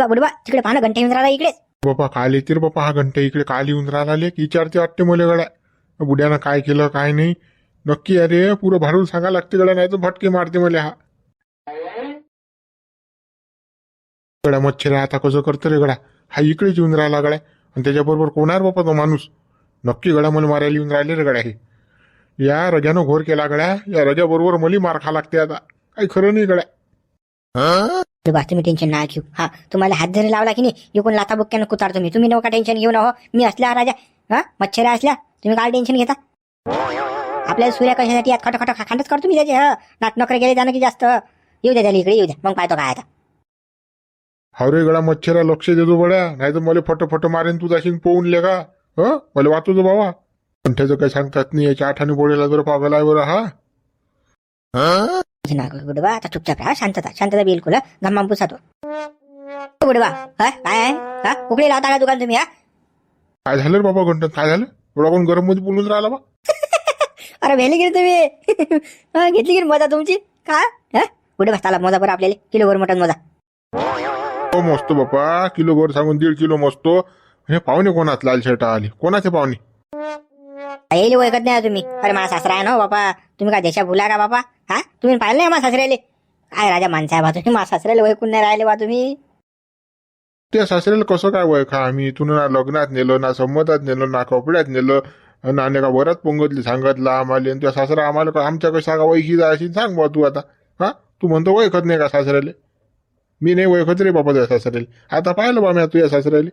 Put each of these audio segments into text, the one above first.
बुडबा तिकडे पाहा ना, घंटे येऊन राहिला इकडे. बापा काल येते रे बापा, हा घंटा इकडे काल येऊन राहिला आले की विचारते वाटते मला गड्या बुड्यानं काय केलं काय नाही. नक्की अरे पुरं भाडून सांगा लागते गड्या, नाही तर भटके मारते मला हा गड्या. मच्छर आता कसं करतं रे गड्या, हा इकडेच येऊन राहिला गड्या. आणि त्याच्याबरोबर कोण आहे बापा तो माणूस, नक्की गड्या मला मारायला येऊन राहिले रे गड्या. हे या रजानं घोर केला गड्या, या रजाबरोबर मला मार खा लागते आता, काही खरं नाही गड्या. बुडबा तुम्ही टेन्शन नाही घेऊ. हा तुम्हाला हात जरी लावला की नाही इकडून लाथा बुक्क्यानं कुतारतो मी. तुम्ही नका टेन्शन घेऊ ना. हो मी असल्या राजा, हा मच्छर असल्या तुम्ही काय टेन्शन घेता. आपल्याला सूर्या कशासाठी यात खटखट खांडच करतो मी त्याचे. हा नाट नोकरे गेले जाणं की जास्त. येऊ द्या त्याला इकडे, येऊ द्या मग पाहतो काय आता. अरे गड्या मच्छरा लक्ष देतो बड्या, नाही तर मला फट मारेन तू जाशील पोहून ले का. मला वाचवतो बाबा, कंठ्याचं काही सांगतात नाही. याच्या आठाने बोलायला बरं पागल आहे बरं हा. बुडबा आता चुपचाप राहा, शांतता बिलकुल. गम्मा पुसातो बुडबा. हा काय आहे, हा उकडे लावता का दुकान तुम्ही. हा काय झालं रे बाबा घंटन, काय झालं एवढा कोण गरम मध्ये बोलून राहिला बा. अरे भेली गेली तुम्ही. घेतली गेली मजा तुमची. काय बुडबा चला मोजा बरं आपल्याला, किलोभर मटन मोजा. हो मस्त बापा, किलो वर सांगून 1.5 किलो मस्तो. हे पाहुणे कोणात लाल शर्ट आले, कोणाचे पाहुणे. येईल ओळखत नाही तुम्ही. अरे माझा सासरा आहे ना बापा, तुम्ही काय देशा भुला का बापा. हा तुम्ही पाहिलं नाही माझ्या सासऱ्याले, काय राजा माणसं आहे बा तुम्ही. माझ्या सासऱ्याला ओळखून नाही राहिले बा तुम्ही. त्या सासऱ्याला कसं काय वय खा, आम्ही इथून ना लग्नात नेलं ना संमतात नेलं ना कपड्यात नेलं ना का वरात पंगतली सांगितलं आम्हाला. त्या सासरा आम्हाला आमच्या कशा का वैकी जायची सांग बा तू आता. हा तू म्हणतो ओळखत नाही का सासऱ्याले. मी नाही ओळखत रे बाबा त्या सासऱ्याले. आता पाहिलं बा मी तुझ्या सासऱ्याले.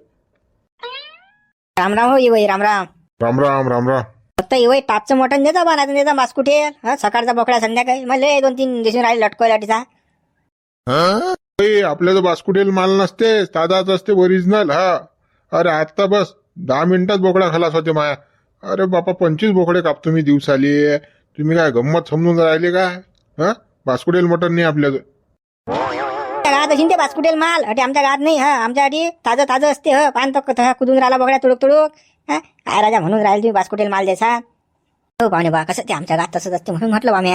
रामराम हो येवई रामराम. राम राम राम राम. फक्त येवई टापचं मटण देता बा, नाही देता मासकुटे. हा सकाळचा बोकड्या संध्याकाळी मला 2-3 दिवसून राहिले लटको लाटीचा. आपल्याला बास्कुटेल माल नसते, ताजाच असते ओरिजिनल. हा अरे आता बस 10 मिनिटात बोकडा खलास होते माया. अरे बापा 25 बोकडे कापतो मी दिवसाले. तुम्ही काय गंमत समजून राहिले का. हा बास्कुटेल मटण नाही आपल्याला. गावात असेल ते बास्कुटेल माल अटे आमच्या गावात नाही. हा आमच्यासाठी ताजं असते. ह पान तो कुदून राहिला बघड्या तुडूक. हा काय राजा म्हणून राहिले तुम्ही बास्कुटेल माल द्यायचा. हो पाहुणे बा, कसं ते आमच्या गावात तसंच असते म्हणून म्हटलं बा मी.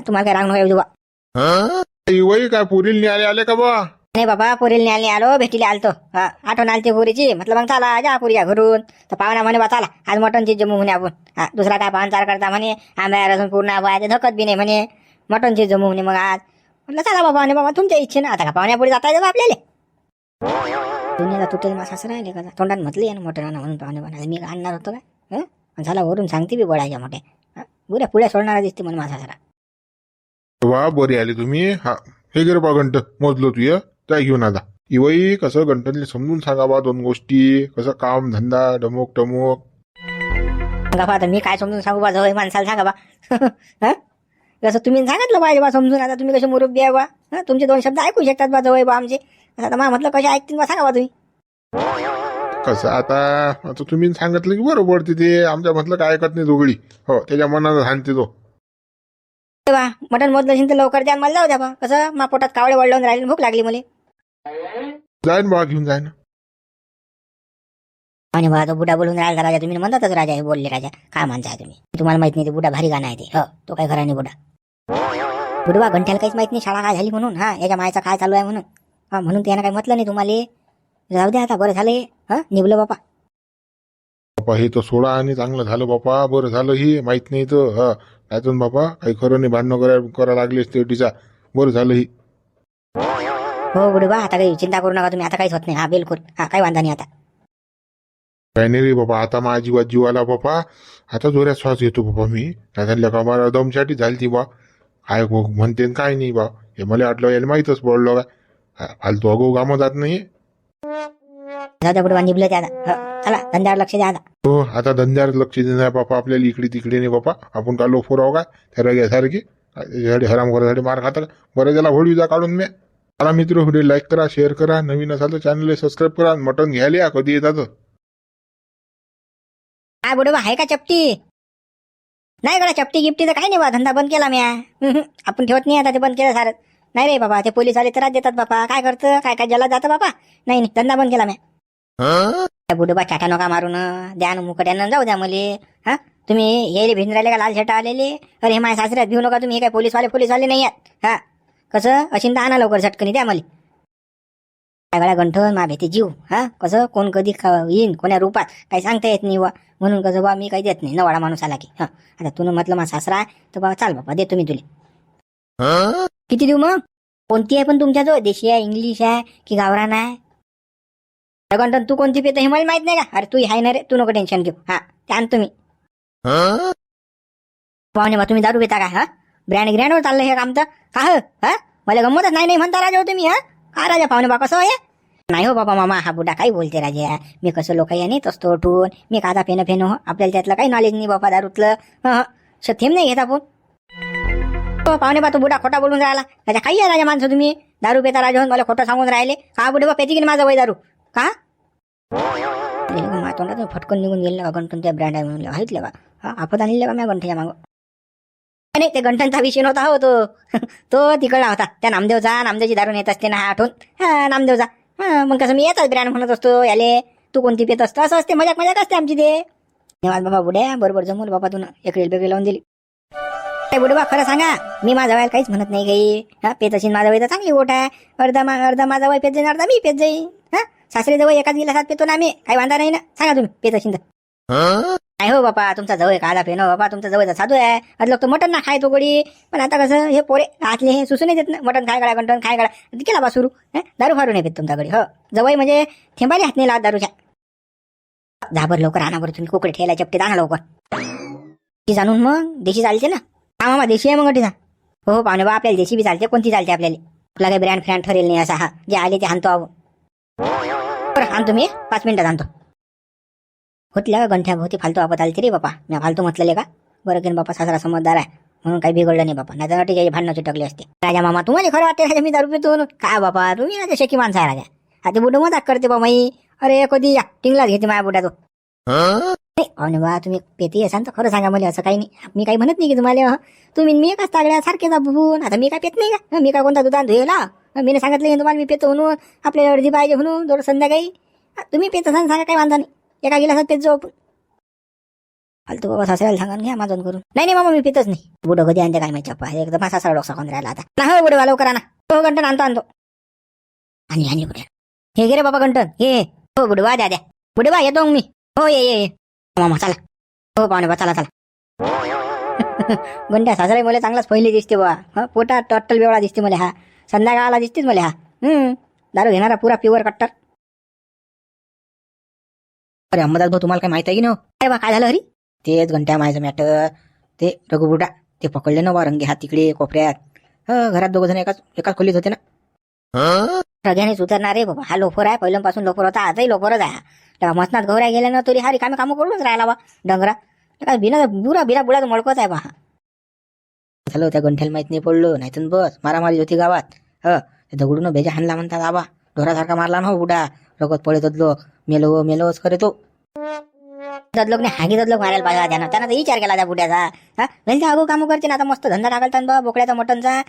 तुम्हाला काय रांग नका बा. वही काय पुरील आले का बा. नाही बाबा पोरीला न्यायला आलो, भेटीला आलतो. हा आठवण आलती पोरीची, म्हटलं मग चला जा पोरीच्या घरून. तर पाहुणा म्हणे बा चला आज मटनची जमू म्हणे आपण. हा दुसरा काय पाहुणचार करता म्हणे, आंब्या रसून पूर्ण बाय धकत बी नाही म्हणे, मटनची जमू म्हणे. मग आज म्हटलं चला बाबा म्हणे बाबा तुमच्या इच्छेनं. आता का पाहुण्यापुढे जाता येतं आपल्याला. दुनियाला तुटेल मासा असं राहिले का तोंडात म्हटलं ना मटण आणा म्हणून. पाहुणे बना मी आणणार होतो काय. झाला वरून सांगते बी बडायच्या मोठ्या. पुऱ्या पुढ्या सोडणारा दिसते मला माझा सारा. वा बरी आली तुम्ही. हा हे गे बा घंट मोजलो तू त्या घेऊन आता. इवई कसं घंटनले समजून सांगा बा 2 गोष्टी. कसं काम धंदा डमोक टमोक. आता मी काय समजून सांगू बा, जवळ माणसाला सांगा बा. जसं तुम्ही सांगितलं पाहिजे बा समजून. आता तुम्ही कसे मुरुब्बी आहे बा. तुमचे 2 शब्द ऐकू शकतात बा जवळ बा आमचे. आता मला म्हटलं कसे ऐकतील बा सांगा बा तुम्ही. कसं आता तुम्ही सांगितलं की बरोबर तिथे आमच्या म्हटलं काय ऐकत नाही दोघडी. हो त्याच्या मनात सांगते तो. बा मटण मोजलं असेल तर लवकर द्या मला, जाऊ द्या बा. कसं मा पोटात कावळे वळवून राहिले, भूक लागली मला. जाईन बा घेऊन जाईन. आणि बा तो बुडा बोलून राहिला राजा. तुम्ही म्हणतातच राजा हे बोलले राजा. काय माणसा आहे तुम्ही. तुम्हाला माहित नाही ते बुडा भारी गाणं आहे ते. हो तो काय खरा नाही बुडा. बुडवा घंट्याला काहीच माहित नाही शाळा काय झाली म्हणून. हा याच्या मायचा काय चालू आहे म्हणून. हा म्हणून त्यानं काही म्हटलं नाही तुम्हाला. जाऊ द्या आता बरं झालं. हा निभलं बापा. बापा हे तर सोडा आणि चांगलं झालं बापा. बरं झालं ही माहित नाही तर. हा त्यातून बापा काही खरं नाही, भांडणं करा लागले स्टेटीचा. बरं झालं ही. हो बुडवा आता काही चिंता करू नका तुम्ही. आता काहीच होत नाही. हा बिलकुल. हा काही वांधा नाही आता. काय नाही रे बाबा, आता माझ्या जीवाला बापा आता जोऱ्यात श्वास घेतो बाबा मी. त्यातल्या का मला दमसाठी झाली ती बा. काय म्हणते काय नाही बा. हे मला वाटलं याला माहीतच पडलं काय. फालतू अगो कामं जात नाही. जाऊ द्या बुडवा निभलं त्या. चला धंद्यावर लक्ष द्या आता. हो आता धंद्यावर लक्ष देणार बापा आपल्याला. इकडे तिकडे नाही बापा. आपण का लोक फोराव काय त्या रग्यासारखी हराम करायसाठी मार खाता. बरं त्याला होळी जा काढून मी. मला मित्र व्हिडिओ लाईक करा, शेअर करा, नवीन असाल तर चॅनलला सबस्क्राईब करा. मटण घ्यायला या कधी येतात. काय बुडवा आहे का चपटी. नाही गड्या चपटी गिफ्टी तर काही नाही बा. धंदा बंद केला मी. आपण ठेवत नाही आता, ते बंद केलं सारं. नाही रे बाबा ते पोलीस आले त्रास देतात बापा. काय करतं काय जला जातं बापा. नाही धंदा बंद केला मी. बुडबा चाटा नका मारून द्या ना मुकड्यानं, जाऊ द्या मले. हा तुम्ही येले भिन राहिले का लाल छटा आलेले. अरे हे माझ्या सासऱ्यात भिऊ नका तुम्ही. हे काय पोलीसवाले नाही आहेत. हा कसं अशिंदा आणा लवकर झटकनी द्या मला. काय गळ्या गंठन मा भेटे जीव. हा कसं कोण कधी येईन कोण्या रूपात काही सांगता येत नाही बा. म्हणून कसं बा मी काही देत नाही नवाडा माणूस आला की. हा आता तुला म्हटलं मा सासरा आहे तर बा चाल बाबा देतो मी तुले. किती देऊ मग? कोणती आहे पण तुमच्याजवळ? देशी आहे, इंग्लिश आहे की गावरान आहे? गंठन तू कोणती पितो हे मला माहित नाही का? अरे तू आहे ना रे, तू नको टेन्शन घेऊ. हा ते आणतो मी. पाहुणे बा तुम्ही दारू पिता काय? हा ब्रँडवर चाललं हे काम तर का? हा मला गमतच नाही म्हणता राजा हो तुम्ही. हा का राजा पाहुणे बा कसं आहे? नाही हो बाबा मामा, हा बुडा काही बोलते राजा. मी कसं लोक नेत असतो उठून. मी कादा फेन हो, आपल्याला त्यातलं काही नॉलेज नाही बाबा दारूतलं. थेंब नाही घेता पण. हो पाहुणे बा तो बुडा खोटा बोलून राहिला. राजा काही आहे राजा माणसं तुम्ही? दारू पेता राजा होऊन मला खोटं सांगून राहिले का? बुडे बा पेती की माझं वय दारू का? तोंडातून फटकन निघून गेलं का गंठन त्या ब्रँड आहे म्हणून माहितलं का? हा आपत आणले का मी गंठ्याच्या मागं? नाही ते गंठनचा विषय नव्हता हो तो. तो तिकडला होता त्या नामदेवची दारू नेत असते ना हा आठवून. हा नामदेवचा. मग कसं मी येतच ब्रँड म्हणत असतो याले. तू कोणती पेत असतो असं असते, मजाक असते आमची ते. धन्यवाद बाबा बुड्या, बरोबर जमवलं बाबा तुला. एक बेगडी लावून दिली. बुडे बा खरं सांगा, मी माझा वयाला काहीच म्हणत नाही काही. हा पेत असेल माझा वय तर चांगली गोट आहे. अर्धा माझा वय पेत जाईन, अर्धा मी पेत जाईन. हा सासरे जवळ एकाच गिलासात पेतो ना आम्ही, काही वांधा नाही ना. सांगा तुम्ही पेत असेल तर. नाही हो बापा तुमचा जवळ काला पेनो बाबा, तुमचा जवळचा साधू आहे. आज लोक तो मटन ना खाय तो गोडी. पण आता कसं हे पोरे आतले हे सुसू नाही देत ना. मटन खाय गळा गंटन खाय गळा केला बा सुरू. दारू फारू नाही पेत तुमच्याकडे. हो जवळ म्हणजे थेंबाले हात नाही लावत दारूच्या. जाबर लवकर आणा बरं तुम्ही, कोकडे ठेला चपटे आणा लवकर. ती जाणून मग देशी चालते ना. हा मामा देशी आहे मग टीचा. हो पाहुणे बा आपल्याला देशी बी चालते, कोणती चालते आपल्याला. आपला काही ब्रँड फ्रँड ठरेल नाही असा. हा जे आले ते आणतो आहो. बरं आणतो मी 5 मिनिटात आणतो. होतल्या गंठ्या भोवती फालतू आपत आली रे बापा. मी फालतू म्हटलेले का? बरं की बापा सासरा समजदार आहे म्हणून काही बिघडलं नाही बापा. नाही तर त्याची भांडणं चिटकली असते. राजा मामा तुम्हाला खरं वाटते राजा मी दारू पितो? काय बापा तुम्ही आता शेकी माणसं आहे राजा. आता बुडं मजाक करते बा माई. अरे कधी टिंगलाच घेते माझ्या बुडा तो. नाही बा तुम्ही पेती असाल तर खरं सांगा मला. असं काही नाही, मी काही म्हणत नाही की तुम्हाला. तुम्ही मी एकाच तागड्या सारखे दाबून. आता मी काय पेत नाही का? मी काय कोणता दुधान धुयला? मी सांगितलं की तुम्हाला मी पेतो म्हणून, आपल्याला अर्धी पाहिजे म्हणून थोडं संध्याकाळी. तुम्ही पेत असाल सांगा काही वांधा नाही. एका गिलासात पेत जाऊ आपण. फालतू बाबा सासऱ्याला सांगा घ्या माझून करून. नाही मामा मी पेतच नाही. बुडं कधी आणते काय माहिती चप्पा एकदम सासरा डोसा खाऊन राहिला आता. ना हो बुडे लवकर आणा. हो गंटन आणतो. आणि बुड्या हे गे रे बाबा गंटन हे. हो बुडवा द्या बुडवा येतो मी. हो ये मामा चला. हो पाहुणे बा चला. गंट्या सासरा मला चांगलाच पहिले दिसते बा. हा पोटात टट्टल बेवळा दिसते मला. हा संध्याकाळला दिसतेच मला. हा दारू घेणारा पुरा प्युअर कट्टर. अरे अहमदास भाऊ तुम्हाला काय माहित आहे की न? अरे बा काय झालं हरी? तेच घंट्या मायचं मॅटर. ते रघुबुडा ते पकडले ना बा रंगे हात तिकडे कोपऱ्यात. घरात 2 जण एकाच खोलीत होते ना. रग्यानेच उतरणार रे बाबा. हा लोफर आहे पहिल्यापासून लोफर होता, आजही लोफरच आहे. मसनात गौऱ्या गेल्या ना तरी हा रिकामे कामं करूनच राहिला बा डंगरा. बिना बुडा मळकच आहे बा. झालं त्या गंठ्याला माहित नाही पडलं, नाही तर बस मारामारी होती गावात. दगडून भेजा हाणला म्हणतात आबा. ढोरासारखा मारला ना बुडा. रगत पडे ददलो मेलोच करे तो. ददलोक नाही हागी ददलोक मारायला पाहिजे त्यानं. त्यानं तर विचार केला त्या बुड्याचा. नाही अगो कामं करते ना आता. मस्त धंदा टाकलता बा बोकड्याचा मटनचा.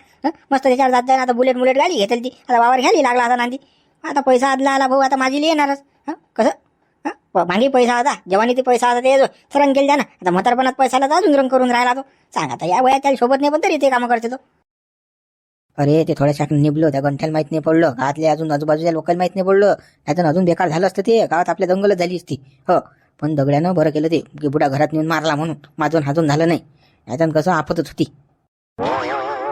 मस्त त्याच्यावर जात जाय ना. आता बुलेट गाडी घेतली ती. आता वावर घ्यायला लागला आता नांदी. आता पैसा आदला आला भाऊ. आता माझी येणारच. कसं मागे पैसा होता जेव्हा ते पैसा होता ते सरंग केलं ना. आता म्हातारपणात पैसा आला तर अजून रंग करून राहिला तो. सांग आता या वयात त्याला सोबत नाही पण तरी ते कामं करते तो. अरे ते थोड्याशा निभलो त्या गंठ्याला माहित नाही पडलं. गावातले अजून आजूबाजूच्या लोकांना माहित नाही पडलं. नाहीतर अजून बेकार झालं असतं ते. गावात आपल्या दंगलच झाली असती. पण दगड्यानं बरं केलं ते की बुडा घरात नेऊन मारला म्हणून माझून हाजून झालं नाही. नाहीतर कसं आपतच होती.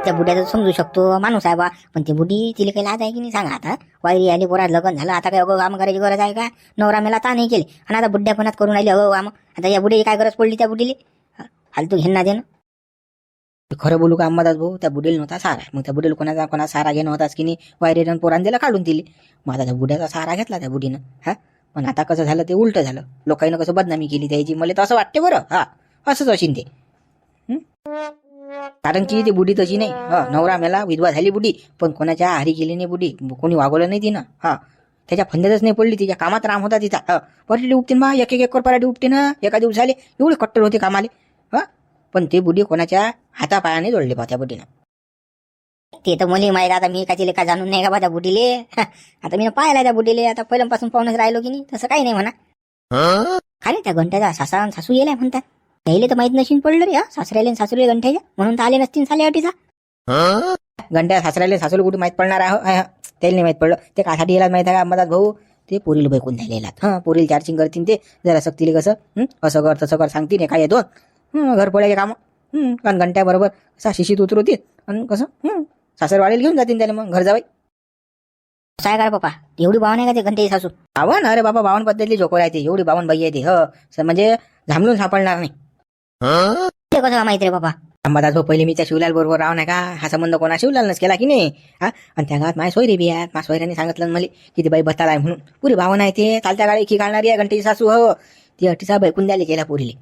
त्या बुड्याचं समजू शकतो माणूस आहे बा. पण ती बुडी तिला काही लाज आहे की नाही सांगा. आता वायरी आली पोरात लग्न झालं. आता काय काम करायची गरज आहे का? नवरा मेला ता नाही केली आणि आता बुड्यापणात करून राहिली काम. आता या बुडीची काय गरज पडली त्या बुडीली? फालतू घेणं देणं. खरं बोलू का अम्मादास भाऊ? त्या बुडील नव्हता सारा. मग त्या बुडील कोणा सारा घेणं होताच की नाही. वायरी पोरान दिला काढून दिली. मग आता त्या बुड्याचा सारा घेतला त्या बुडीनं. पण आता कसं झालं ते उलट झालं. लोकांना कसं बदनामी केली त्याची. मला तर असं वाटते बरं. असंच असेल ते. कारण की ती बुडी तशी नाही. नवरा मेला विधवा झाली बुडी. पण कोणाच्या हारी गेली नाही बुडी. कोणी वागवलं नाही तिनं. त्याच्या फंद्यातच नाही पडली. तिच्या कामात राम होता तिचा. पराठी उपते ना एक एकर पराठी उपते ना एका दिवसाले. एवढे कट्टर होते कामाले. पण ते बुडी कोणाच्या हातापायाने जोडले पा त्या बुडीनं. ते तर मुली माहिती. आता मी काय का जाणून नाही का बा त्या बुडीले. आता मी पाहिला त्या बुडीले. आता पहिल्यापासून पाहूनच राहिलो की नाही. तसं काही नाही म्हणा. खाली त्या घंट्याचा सासू गेलाय म्हणतात. त्याला तर माहित नशीन पडलं रे. सासऱ्याला सासूले गंठ्याच्या म्हणून तर आले नसतील साले अटीचा. घंट्या सासऱ्याला सासूला कुठे माहीत पडणार आहे त्याला नाही माहीत पडलं ते कासाठी यायला माहीत आहे का अंबादास भाऊ ते पोरीला बैकून द्यायला पोरीला चार्जिंग करतील ते जरा सक्तीले कसं असं कर तसं कर सांगतील काय येतो घर पडायचे कामं कारण घंट्याबरोबर असा शिशीत उतरवतील आणि कसं सासरवाडीला घेऊन जातील त्याला मग घर जावं काय करा पप्पा एवढी भावना आहे का ते घंटे सासू बावन अरे बाबा बावन पद्धतीतली जोकर आहे ते एवढी बावन बाई आहे ते म्हणजे झांबलून सापडणार नाही ते कसं माहिती रे बाबा अंबादास भाऊ पहिले मी त्या शिवलाल बरोबर राव नाही का हा संबंध कोणा शिवलालनच केला की नाही आणि त्या गावात माझ्या सोयरी बी आहेत माझ्या सोयऱ्यांनी सांगितलं मला की ती बाई बत्ताला आहे म्हणून पुरी भावना आहे ते चालत्या गाडी की घालणारी आहे घंटेची सासू हो ती अटीचा बैकून द्यायला केला पुरीले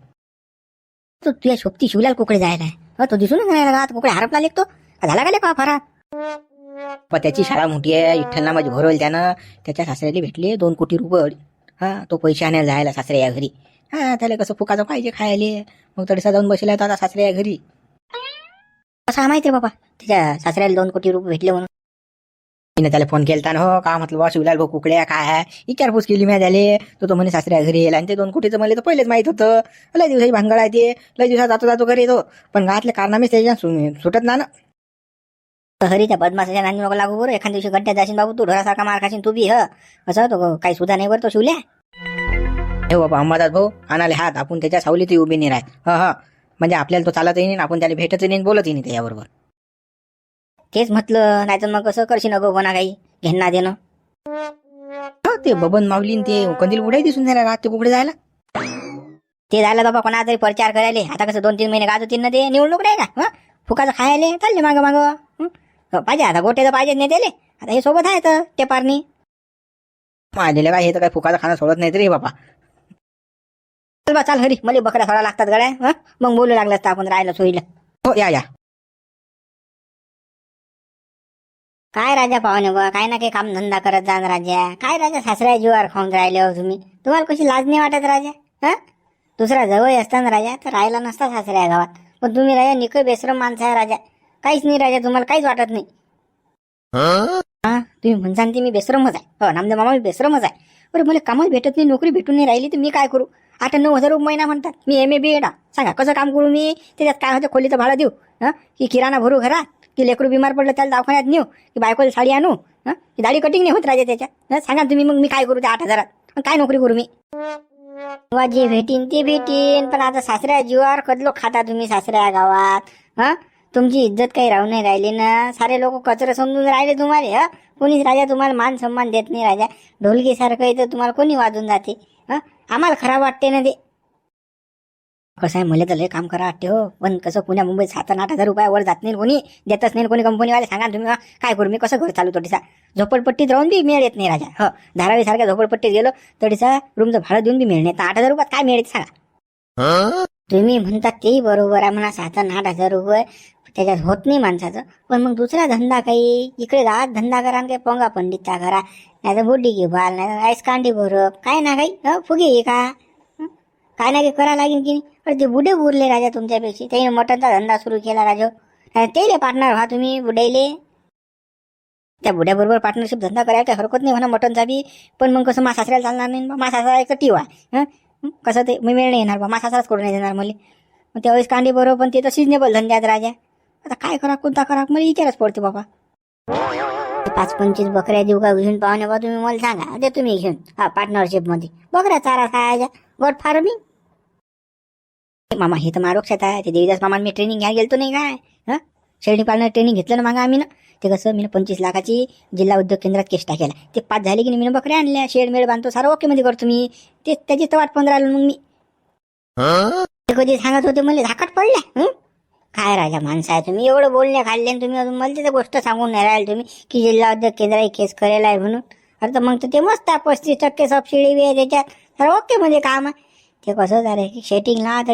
तो तुझ्या शोभती शिवलाल कुकडे जायला आहे तो दिसूनच नाही राहत कुकडे हरपला लेखतो झाला का लेखा फरा पण त्याची शाळा मोठी आहे विठ्ठलना माझी घर होईल त्यानं त्याच्या सासऱ्याला भेटले 2 कोटी रुपये तो पैसे आणायला जायला सासरे या घरी त्याला कसं फुकाचं पाहिजे खायले मग तडसा जाऊन बसला आता सासरे या घरी असं माहिती रे बाबा त्याच्या सासऱ्याला 2 कोटी रुपये भेटले म्हणून तिने त्याला फोन केलता ना हो का म्हटलं बा शिवलाल भाऊ कुकड्या काय आहे विचारपूस केली मी झाले तो म्हणे सासऱ्या घरी येईल आणि ते 2 कोटीचं मला तर पहिलेच माहित होतं लय दिवसाची भानगड आहे ते लय दिवसात जातो जातो घरी येतो पण गावातले कारनामेच त्याच्या सुटत ना हरी त्या बदमाशाच्या नांदी नको लागू बरं एखाद्या दिवशी गड्ड्यात जाशील बाबू तू ढोरासारखा मार खाशील तू बी असं तो काही सुद्धा नाही बरं तो शिवल्या हे बाबा अंबादास भाऊ आणाले हात आपण त्याच्या सावलीत उभी नाही राहत म्हणजे आपल्याला तो चालतही नाही आपण त्याला भेटतही नाही बोलतही नाही त्याच्याबरोबर तेच म्हटलं नाही तर मग कसं करशील नको कोणा काही घेणं देणं ते बबन माऊलीन ते कंदील उडाई दिसून जायला रात ते कुकडे जायला ते झालं बाबा कोणा तरी प्रचार करायले आता कसं 2-3 महिने गाज होतील ना ते निवडणूक नाही का फुकाचं खायले चालले मागं मागं पाहिजे आता गोटे तर पाहिजेच नाही त्याले आता हे सोबत आहे तर ते पारणी आलेलं काय हे तर काय फुकाचं खाणं सोडत नाही तरी बाबा चल बा चाल हरी मला बकऱ्या सोडा लागतात गड्या मग बोलू लागलं असतं आपण राहिलं सोयीला हो या काय राजा पाहुणे बा काय ना काही काम धंदा करत जाण राजा काय राजा सासऱ्या जीवावर खाऊन राहिले हो तुम्ही तुम्हाला कशी लाज नाही वाटत राजा दुसरा जवळ असताना राजा तर राहिला नसता सासऱ्या गावात पण तुम्ही राजा निकळ बेसरम माणसं आहे राजा काहीच नाही राजा तुम्हाला काहीच वाटत नाही तुम्ही म्हणसान ते मी बेसरमच आहे नामदेव मामा मी बेसरमच आहे बरं मला कामच भेटत नाही नोकरी भेटून नाही राहिली तर मी काय करू 8-9 हजार रुपये महिना म्हणतात मी MA BEd सांगा कसं काम करू मी त्याच्यात काय होतं खोलीचं भाडं देऊ की किराणा भरू घरात की लेकरू बिमार पडलं त्याला दवाखान्यात नेऊ की बायकोला साडी आणू की दाढी कटिंग नाही होत राजा त्याच्यात सांगा तुम्ही मग मी काय करू त्या 8,000 काय नोकरी करू मी जे भेटीन ते भेटीन पण आता सासऱ्या जीवावर कदलो खाता तुम्ही सासऱ्या गावात तुमची इज्जत काही राहून नाही राहिली ना सारे लोक कचरा समजून राहिले तुम्हाला कोणीच राजा तुम्हाला मान सन्मान देत नाही राजा ढोलकीसारखं इथं तुम्हाला कोणी वाजून जाते आम्हाला खराब वाटते ना ते कसं आहे मला तर लय काम करा वाटते हो पण कसं पुण्या मुंबईत 7-8 हजार रुपयावर जात नाही कोणी देतच नाही कोणी कंपनीवाले सांगा तुम्ही काय करू मी कसं घर चालू तडीसा झोपडपट्टीत राहून बी मिळत नाही राजा धारावीसारख्या झोपडपट्टीत गेलो तडीसा रूमचं भाडं देऊन बी मिळणे तर 8,000 रुपयात काय मिळेल सांगा तुम्ही म्हणतात तेही बरोबर आहे म्हणा 7-8 हजार रुपये त्याच्यात होत नाही माणसाचं पण मग दुसरा धंदा काही इकडे गावात धंदा करा काही पोंगा पंडितच्या घरा नाही तर बुड्डी घे बाल नाही तर आईस कांडी भरप काय ना काही फुगे का काय ना काही करा लागेल की नाही अरे ते बुडे उरले राजा तुमच्यापेक्षा त्याने मटनचा धंदा सुरू केला राजा तेले पार्टनर व्हा तुम्ही बुडाईले त्या बुड्याबरोबर पार्टनरशिप धंदा करायला काही हरकत नाही म्हणा मटनचा बी पण मग कसं सासऱ्याला चालणार नाही मा सासरा एक टीव आहे कसं ते मी वेळ नाही येणार बा सासराच करून नाही देणार मला मग ते आईस कांडी बरोबर पण ते तर सिजनेबल धंद्यात राजा आता काय करा कोणता करा मला विचारच पडते बाबा 5-25 बकऱ्या देऊ का घेऊन पाहुणे बा तुम्ही मला सांगा ते तुम्ही घेऊन पार्टनरशिप मध्ये बकऱ्या चारा खायच्या गट फार्मिंग मामा हे तर मारोक्षात आहे ते देवीदास मामा मी ट्रेनिंग घ्यायला गेलतो नाही काय शेळी पालना ट्रेनिंग घेतलं ना मागा आम्ही ना ते कसं मी 25 लाखाची जिल्हा उद्योग केंद्रात केस टाकेला ते 5 झाले की मी बकऱ्या आणल्या शेड मेळ बांधतो सारं ओके मध्ये करतो मी ते त्याची तर वाट 15 आलो मग मी कधी सांगत होते मला झाकट पडल्या काय राजा माणसं आहे तुम्ही एवढं बोलणे खाल्ले तुम्ही अजून मला तिथे गोष्ट सांगून नाही राहिले तुम्ही की जिल्हा उद्योग केंद्रात केस करायला आहे म्हणून अरे तर मग तर ते मस्त आहे 35% सबसिडी बी आहे त्याच्यात तर ओके मध्ये काम आहे ते कसं झालं की शेटिंगला तर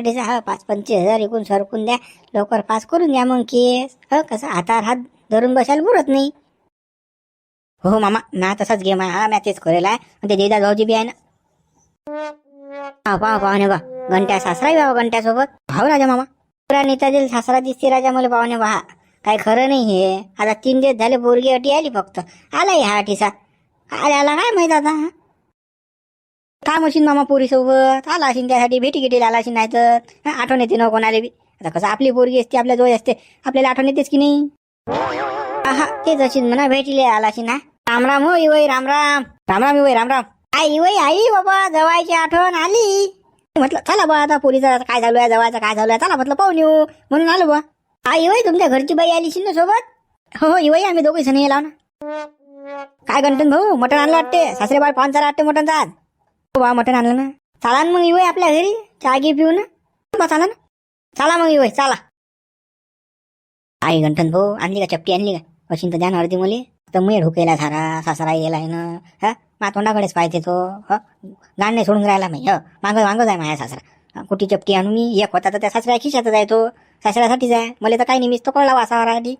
5-25 हजार एकूण सरकून द्या लवकर पास करून द्या मग केस कसं हातावर हात धरून बसायला पुरत नाही हो मामा ना तसाच गेम आहे मी तेच करेल आहे आणि ते देदा भाऊजी बी आहे ना पाहुणे बा घंट्या सासरा बाबा घंट्यासोबत भाऊ राजा मामा पुरा नेता सासरा दिसते राजा मला पाहुणे बा काय खरं नाही हे आता 3 दिवस झाले पोरगी अटी आली फक्त आलाय हा अटीसा आला काय माहित आता काम असेल मामा पोरी सोबत आला असेल त्यासाठी भेटी गेटीला आला असेल नाही तर आठवण येते ना कोणाला बी आता कसं आपली पोरगी असते आपल्या जवळ असते आपल्याला आठवण येतेच की नाही आहा तेच अशीच म्हणा भेटीले आलाशी ना. राम राम हो इवय, राम राम. राम राम इवय, राम राम. आई इवय आई बाबा जवायची आठवण आली. म्हटलं चला बा आता पोरीचं काय चालू आहे, जवायचं काय चालू आहे, चला म्हटलं पाहून येऊ म्हणून आलो बा. आई इवय तुमच्या घरची बाई आली ना सोबत. हो हो इवय आम्ही दोघे जण येला ना. काय गंटन भाऊ मटण आणलं वाटते, सासरे बाळ पाहुणचार वाटते मटण आज. हो बा मटण आणलं ना. चला ना मग इवय आपल्या घरी चहा घे पिऊ ना. बा चला ना, चला मग इवय चला. आई गंटन भाऊ आणली का चपटी आणली का, अशी तर द्या अर्धी मुली तर मी ढुकेला सारा सासरा गेलाय ना. हा मा तोंडाकडेच पाहिजे तो. ह गाण नाही सोडून राहिला मी. मागं मागं जाय माझ्या सासरा. कुठे चपटी आणू मी, एक होता तर त्या सासऱ्या खिशातच आहे तो, सासऱ्यासाठीच आहे. मला तर काही नाही, मीच तो कळला वासावरासाठी.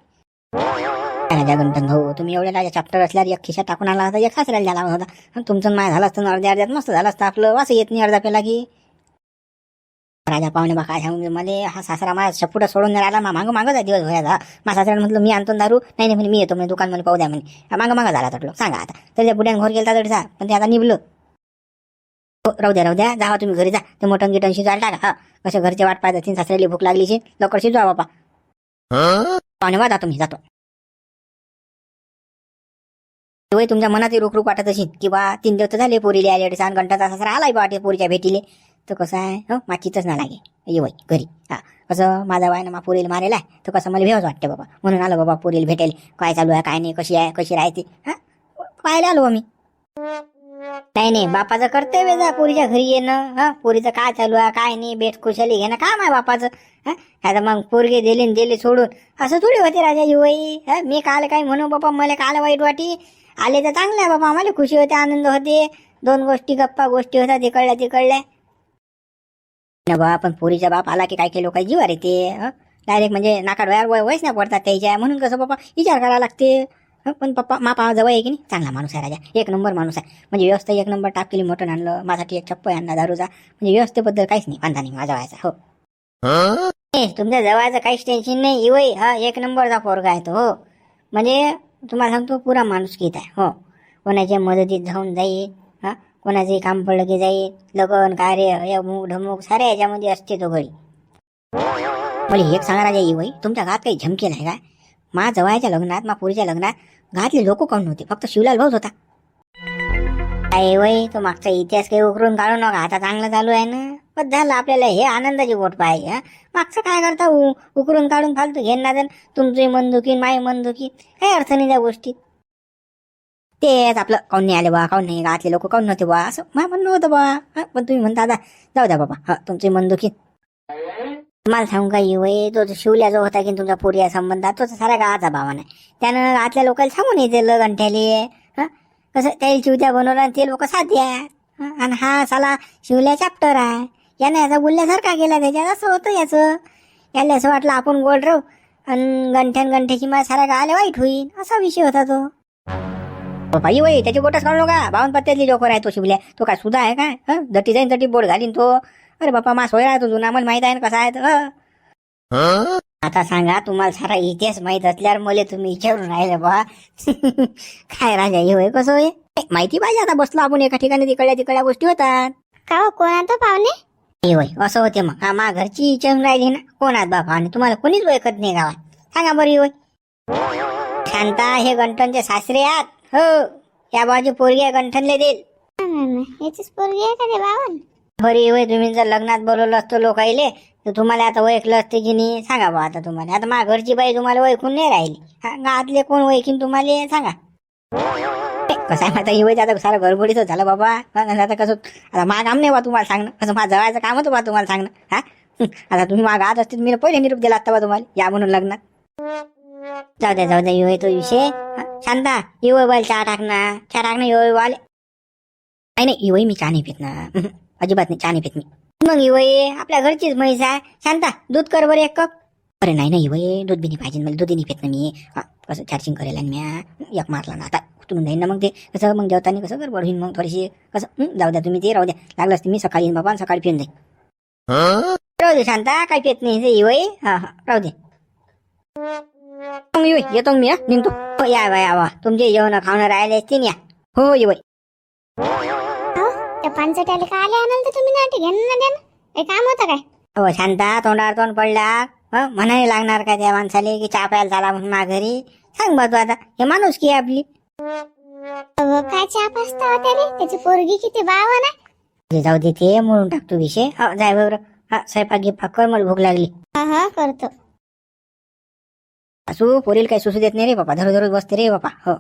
राजा गंटन भाऊ तुम्ही एवढ्या राजा चॅप्टर असल्यावर एक खिशात टाकून आला होता, एक सासऱ्याला द्यायला होता. तुमचं माय झालं असतं अर्ध्या अर्ध्यात मस्त झालं असतं आपलं. वास येत नाही अर्धा पेला की. राजा पाहुणे बा काय सांगू मला, हा सासरा माझ्या शपुटा सोडून राहिला. मागं मागं जाय दिवस भरायचा. माझ्या सासऱ्याला म्हटलं मी आणतो दारू, नाही नाही म्हणे मी येतो म्हणे दुकान मध्ये पाहू द्या म्हणे. मागं मागं झाला तटलो सांगा आता. तर त्या बुड्यान घोर गेला तरी जा, पण ते आता निभलं. राहू द्या जावा तुम्ही घरी जा. ते मोठं गिटन शिजवायला टाका. हा कसं घरचे वाट पाहत तीन सासऱ्याला भूक लागली लवकर शिजवा बापा. पाहुणे बा जातो मी जातो. तुमच्या मनात रुक रुक वाटत असेल की बा 3 दिवस झाले पोरीले आले, 6 घंटाचा सासरा आलाय बा पोरीच्या भेटीले. तर कसं आहे हो माचीतच ना लागे ये घरी. हा कसं माझा वाय ना मा पोरीला मारेला आहे, तर कसं मला भेवच वाटते बाबा. म्हणून आलो बाबा पोरीला भेटेल, काय चालू आहे काय नाही, कशी आहे कशी राहते. हा पाहायला आलो आम्ही. नाही बापाचं कर्तव्य जा पोरीच्या घरी येणं. हा पोरीचं काय चालू आहे काय नाही भेट खुशाली घेणं काम आहे बापाचं. हा आता मग पोरगे दिले सोडून असं थोडी होते राजा युवई. हा मी काल काय म्हणू बाबा, मला काल वाईट वाटी. आले तर चांगलं आहे बाबा, आम्हाला खुशी होते आनंद होते. 2 गोष्टी गप्पा गोष्टी होत्या तिकडल्या ना बा. पण पोरीचा बाप आला की काय केलो काही जीवार येते. डायरेक्ट म्हणजे नाका डोळ्यावर वयच नाही पडतात त्याच्या. म्हणून कसं बाबा विचार करायला लागते. पण पप्पा मापा जवळ आहे की नाही, चांगला माणूस आहे राजा, 1 नंबर माणूस आहे. म्हणजे व्यवस्था 1 नंबर टाक केली, मटण आणलं माझ्यासाठी, 1 चप्पल आणला दारूचा. म्हणजे व्यवस्थेबद्दल काहीच नाही वांधा नाही माझ्या व्हायचा. हो तुमच्या जवळचं काहीच टेन्शन नाही इवय. हा 1 नंबरचा पोरगा आहे तो. हो म्हणजे तुम्हाला सांगतो पुरा माणूस घेत आहे. हो कोणाच्या मदतीत जाऊन जाईल. हा कोणाचंही काम पडलं की जाईल. लगन कार्य अमुक ढमुक साऱ्या याच्यामध्ये असते तो घरी. मला एक सांगा राजा इवय, तुमच्या गावात काही झमकेल आहे काय? मा जवळच्या लग्नात मा पोरीच्या लग्नात घातले लोक काऊन नव्हते, फक्त शिवलाल भाऊच होता. काय वय तो मागचा इतिहास काही उकरून काढू नका, आता चांगलं चालू आहे ना. पण झालं आपल्याला हे आनंदाची गोट पाहिजे. मागचं काय करता उकरून काढून फालतू घेण ना. तुमची मनदुखी माई मनदुखी काही अर्थ नाही त्या गोष्टीत. तेच आपलं काऊन नाही आले बा, काऊन नाही गावातले लोक काऊन नव्हते बा, असं मला म्हणणं होतं बा. पण तुम्ही म्हणता आता जाऊ द्या बाबा. हा तुमची मनदुखी मला सांगू का येवय, तो शिवल्या जो होता की तुमच्या पोरीया संबंधात, तो साऱ्या गावाचा भावा नाही. त्यानं गावातल्या लोकांना सांगून येते गंठ्याले. कसं त्याला शिवत्या बनवलं ते लोक साध्या. आणि हा साला शिवल्या चॅप्टर आहे, यानं याचा बोलल्यासारखा केला त्याच्यात. असं होतं याचं. याला असं वाटलं आपण गोड राहू आणि गंठ्याची मला साऱ्या गावाला वाईट होईल, असा विषय होता तो. बाई वय त्याची गोटच काढू नका. 52 पत्त्यातली जोकर आहे तो शिवल्या. तो काय सुद्धा आहे काय? दटी जाईन तटी बोट घालीन तो. अरे बापा मा सोय राहतो जुना, मला माहित आहे ना कसा आहे. आता सांगा तुम्हाला सारा इतिहास माहित असल्यावर मला तुम्ही विचारून राहिले बा. काय राजा हे होय कसं होय माहिती पाहिजे. आता बसलो आपण एका ठिकाणी, तिकडल्या गोष्टी होतात. का हो कोण आता पाहुणे? हे होय असं होते मग. मा घरची विचारून राहिली ना कोण आहात बापा, आणि तुम्हाला कोणीच ओळखत नाही गावात. सांगा बरी होय. शांता हे गंठनचे सासरे आहात. हो या बाजू पोरगी गंठनले देईल. याचीच पोरगी आहे का ते बावन? बरी होय. तुम्ही जर लग्नात बोलवलं असतं लोकाईले तर तुम्हाला आता ओळखलं असते की नाही सांगा बा. आता तुम्हाला आता माझ्या घरची बाई तुम्हाला ओळखून नाही राहिली. गावातले कोण ओळखीन तुम्हाला सांगा. कसं आहे आता ही आता सारं गडबडीच झालं बाबा. आता कसं आता मा काम नाही बा तुम्हाला सांगणं, कसं माझं जवळचं काम होतं बा तुम्हाला सांगणं. हा आता तुम्ही माग गावात असते मी पहिले निरूप दिला असता बा तुम्हाला या म्हणून लग्नात. जाऊ द्या येऊ तो विषय. शांता येऊ बाल चहा टाकणं येऊ बाल. नाही येऊ मी चहा नाही पित ना, अजिबात नाही चहा नाही पित मी. मग येऊ आपल्या घरचीच म्हैस आहे. शांता दूध कर बरं 1 कप. अरे नाही येऊ दूध बी नाही पाहिजे मला, दूध नाही पित ना मी. कसं चार्जिंग करेल आणि मी 1 मारला ना आता तुम्ही जाईन ना. मग ते कसं मग जेवताना कसं गडबड होईन मग थोडीशी. कसं जाऊ द्या तुम्ही ते राहू द्या. लागलं असते मी सकाळी येईन बाबा, सकाळी पिऊन जाईन. राहू दे शांता काही पित नाही येऊ. हा राहू दे. मग येतो मी. निघतो. या तुमचे जेवण खावणं राहिले असतील या. हो येऊ. त्या पानचट्याला का आले आणाल तर तुम्ही नाटी घेणं ना द्या ना, काही काम होतं काय? हो शांता तोंडावर तोंड पडला. म्हणायला लागणार का त्या माणसाले की चहा प्यायला झाला म्हणून माझ्या घरी. सांग बा तू आता हे माणूस की आहे आपली. काय चहा पास्ता होत्या रे, त्याची पोरगी किती बावा ना. जे जाऊ दे ते म्हणून टाकतो विषय. हो जाय बरोबर. हा स्वयंपाक गिपाक कर, मला भूक लागली. हा करतो. असू पोरील काही सुसू देत नाही रे बापा, दररोज बसते रे बापा. हो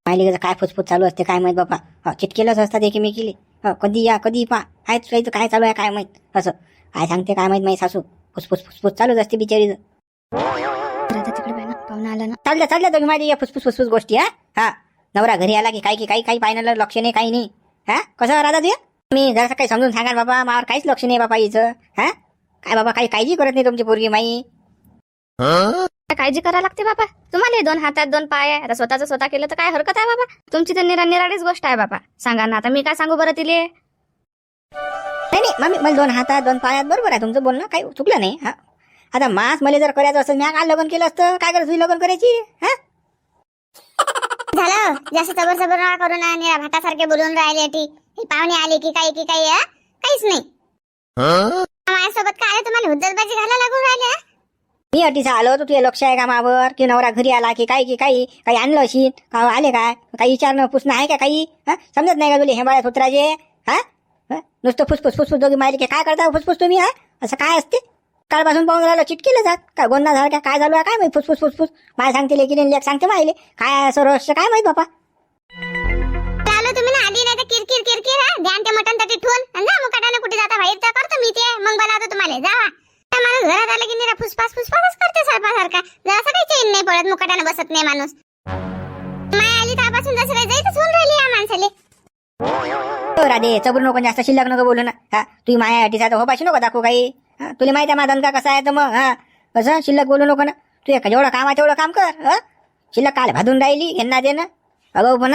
माहिली काय फुसफुस चालू असते काय माहित बापा. हो चिटकेलच असतात एकमेकीले. हो कधी या कधी पा काय चालू आहे काय माहित. असं काय सांगते काय माहित माहिती सासू. फुसफुस फुसफुस चालूच असते बिचारीचं. पाहुणा आला ना. चालल्या तुम्ही माझी या फुसफुस गोष्टी. हा नवरा घरी आला की काही पाहिलं लक्ष नाही काही नाही. हा कसं राहता तुझ्या मी जरासं काही समजून सांगा बाबा, मावर काहीच लक्ष नाही बाबा हिचं. हा काय बाबा काही काळजी करत नाही तुमची पोरगी माई. काळजी करायला लागते बाबा. तुम्हाला 2 हातात 2 पाय आहे. आता स्वतःच स्वतः केलं तर काय हरकत आहे बाबा. तुमची तर निराळीच गोष्ट आहे बाबा. सांगा ना आता मी काय सांगू बरं तिले. नाही मम्मी मला 2 हातात 2 पायात बरोबर आहे तुमचं बोलणं, काही चुकलं नाही. हा आता मास मला जर करायचं असतं मी काय लग्न केलं असतं, काय करत तुझी लग्न करायची. हा झालं जास्त जबर करून निळा भातासारखे बोलून राहिले. ती ही पाहुणे आले की काही काहीच नाही. माझ्यासोबत काय तुम्हाला हुद्दतबाजी घालायला लागून राहिले. मी अटीचा आलो तर तुझं लक्ष आहे का मावर, की नवरा घरी आला की काही आणलं अशी का आले काय काही विचारणं पुसणं आहे का काही. हा समजत नाही का तुला हे बाळ्या सुत्राचे. हा नुसतं फुसफुस दोघी माहिती की काय करता फुसफुस तुम्ही. हा असं काय असते कालपासून पाहून राहिलं चिटकेलं जात काय गोंधळ झाला काय झालं काय माहिती. फुसफुस माय सांगते लेकी लेख सांगते माहिले काय असं रहस्य काय माहित बापा. आलो तुम्ही ना आधी नाही तर किरकिर ध्यान ते मटण तटी ठेवून आणि जा मुकाटाने कुठे जाता बाहेर तर करतो मी ते मग बोलावतो तुम्हाला. जावा माणूस घरात आला की निरा फुसफासच करते सारखा. जरा काही चैन नाही पडत, मुकाटाने बसत नाही माणूस. माय आली त्यापासून जसं काही जायचंच होऊन राहिली या माणसाले. राधे चबरू नको जास्त शिल्लक नको बोलू ना. हा तुम्ही माया अटीचा हो पाशी नको दाखवू काही. हा तुला माहिती आहे माझा धंदा कसा आहे तर मग. हा कसं शिल्लक बोलू नको ना. तू जेवढं काम आहे तेवढं काम कर. शिल्लक काल भादून राहिली घेणं दे ना अगं पण.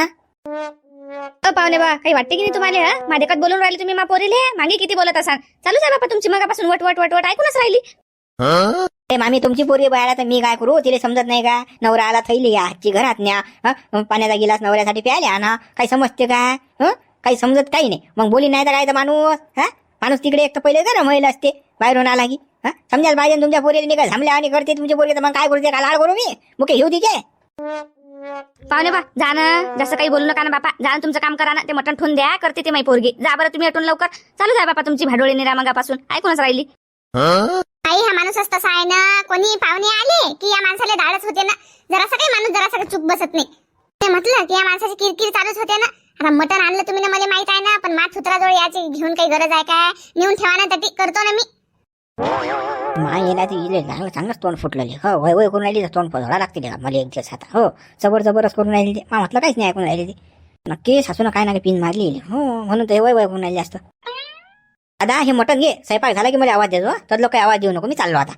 पाहुणे बा काही वाटते की नाही तुम्हाला. माझ्या देखत बोलून राहिले तुम्ही मा पोरीले. मागे किती बोलत असाल. चालूच आहे बापा तुमची मगापासून वट ऐकूनच राहिली. ए मामी तुमची पोरगी बाळा तर मी काय करू, तिला समजत नाही का. नवरा आला थैली या हातची घरात न्या. पाण्याचा गिलास नवऱ्यासाठी प्यायला ना काही समजते काय. काही समजत काही नाही मग बोली नाही तर काय तर माणूस तिकडे एक तर पहिले गरम व्हायला असते बाहेरून आला की. समजायला पाहिजे तुमच्या पोरीला निघा झामल्या आणि करते तुमची पोरगी तर मग काय करते का लाड करू मी मुके घेऊ तिचे. पाहुणे बा जा ना जास्त काही बोलू नका ना बापा. जा ना तुमचं काम करा ना. ते मटण ठेवून द्या करते ते माई पोरगी. जा बरं तुम्ही अटून लवकर. चालूच आहे बापा तुमची भाडोळी निरा मगापासून ऐकूनच राहिली. आई हा माणूस तसा आहे ना. कोणी पाहुणे आले की या माणसाला धाडच होते ना. जरासा काही माणूस जरासा चूक बसत नाही. ते म्हटलं की या माणसाची किरकिर चालूच होते ना. आता मटण आणलं तुम्ही ना मला माहित आहे ना, पण मात सुत्राजवळ याची घेऊन काही गरज आहे काय. नेऊन ठेवा ना तटी करतो ना मी. माय येला ती चांगलंच तोंड फुटलेली. हो वय करून राहिली तोंड फळा लागते का मला एक दिवस आता. हो जबरच करून राहिली ते म्हटलं काहीच नाही ऐकून राहिली ती. नक्की सासून काय ना काही पिन मारली. हो म्हणून ते वय करून राहिली जास्त. दादा हे मटण घे स्वयंपाक झाला की मला आवाज देतो. तर लोक काही आवाज देऊ नको मी चाललो आता.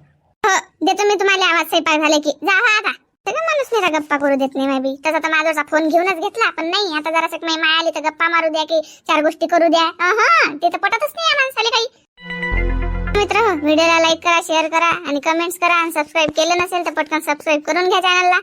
हो देतो मी तुम्हाला आवाज. स्वयंपाक झाले की जा. हा आता सगळं माणूस नाही गप्पा करू देत नाही माय बी. तसा तर माझा फोन घेऊनच घेतला पण नाही. आता जरा माय आली तर गप्पा मारू द्या की 4 गोष्टी करू द्या. ते तर पटतच नाही या माणसाला काही. मित्र व्हिडिओला लाईक करा, शेअर करा आणि कमेंट्स करा. आणि सबस्क्राईब केलं नसेल तर पटकन सबस्क्राईब करून घ्या चॅनलला.